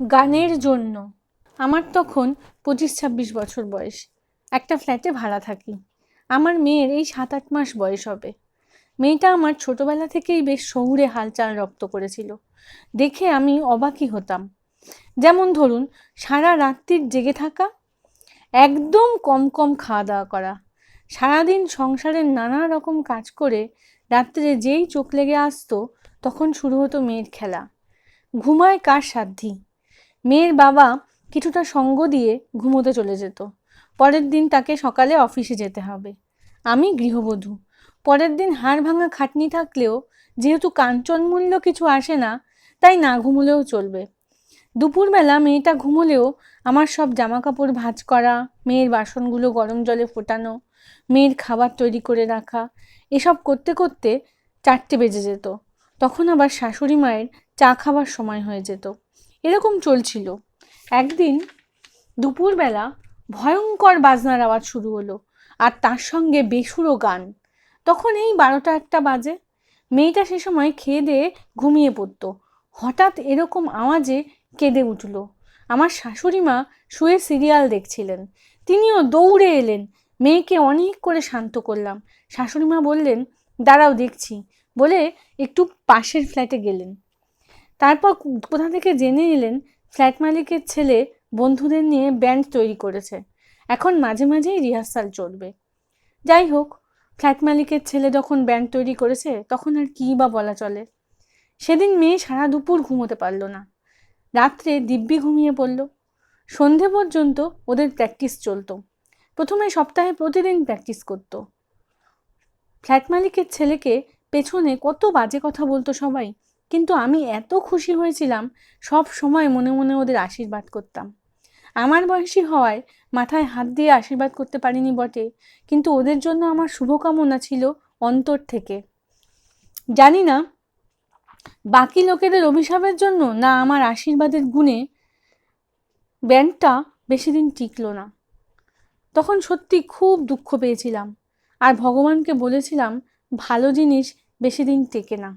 গানের জন্য। আমার তখন 25-26 বছর বয়স। একটা ফ্ল্যাটে ভাড়া থাকি। আমার মেয়ের এই 7-8 মাস বয়স হবে। মেয়েটা আমার ছোটবেলা থেকেই বেশ শহুরে হালচাল রপ্ত করেছিল। দেখে আমি অবাকই হতাম। যেমন ধরুন, সারা রাত্রির জেগে থাকা, একদম কম কম খাওয়া দাওয়া করা, সারাদিন সংসারের নানা রকম কাজ করে রাত্রে যেই চোখ লেগে আসতো তখন শুরু হতো মেয়ের খেলা। ঘুমায় কার সাধ্যি। মেয়ের বাবা কিছুটা সঙ্গ দিয়ে ঘুমোতে চলে যেত। পরের দিন তাকে সকালে অফিসে যেতে হবে। আমি গৃহবধূ। পরের দিন হাড় ভাঙা খাটনি থাকলেও যেহেতু কাঞ্চনমূল্য কিছু আসে না, তাই না ঘুমোলেও চলবে। দুপুরবেলা মেয়েটা ঘুমোলেও আমার সব জামাকাপড় ভাঁজ করা, মেয়ের বাসনগুলো গরম জলে ফোটানো, মেয়ের খাবার তৈরি করে রাখা, এসব করতে করতে 4টে বেজে যেত। তখন আবার শাশুড়ি মায়ের চা খাবার সময় হয়ে যেত। এরকম চলছিল। একদিন দুপুরবেলা ভয়ঙ্কর বাজনার আওয়াজ শুরু হলো, আর তার সঙ্গে বেসুরো গান। তখন এই 12টা-1টা বাজে। মেয়েটা সে সময় খেয়ে দিয়ে ঘুমিয়ে পড়তো। হঠাৎ এরকম আওয়াজে কেঁদে উঠল। আমার শাশুড়ি মা শুয়ে সিরিয়াল দেখছিলেন। তিনিও দৌড়ে এলেন। মেয়েকে অনেক করে শান্ত করলাম। শাশুড়ি মা বললেন, দাঁড়াও দেখছি, বলে একটু পাশের ফ্ল্যাটে গেলেন। তারপর কোথা থেকে জেনে এলেন ফ্ল্যাট মালিকের ছেলে বন্ধুদের নিয়ে ব্যান্ড তৈরি করেছে, এখন মাঝে মাঝেই রিহার্সাল চলবে। যাই হোক, ফ্ল্যাট মালিকের ছেলে যখন ব্যান্ড তৈরি করেছে তখন আর কী বা বলা চলে। সেদিন মেয়ে সারা দুপুর ঘুমোতে পারল না। রাত্রে দিব্যি ঘুমিয়ে পড়ল। সন্ধে পর্যন্ত ওদের প্র্যাকটিস চলতো। প্রথমে সপ্তাহে প্রতিদিন প্র্যাকটিস করতো। ফ্ল্যাট মালিকের ছেলেকে পেছনে কত বাজে কথা বলতো সবাই, কিন্তু আমি এত খুশি হয়েছিলাম, সব সময় মনে মনে ওদের আশীর্বাদ করতাম। আমার বয়সী হওয়ায় মাথায় হাত দিয়ে আশীর্বাদ করতে পারিনি বটে, কিন্তু ওদের জন্য আমার শুভকামনা ছিল অন্তর থেকে। জানি না বাকি লোকেদের অভিশাপের জন্য না আমার আশীর্বাদের গুণে ব্যান্ডটা বেশি দিন টিকল না। তখন সত্যি খুব দুঃখ পেয়েছিলাম, আর ভগবানকে বলেছিলাম ভালো জিনিস বেশি দিন টেকে না।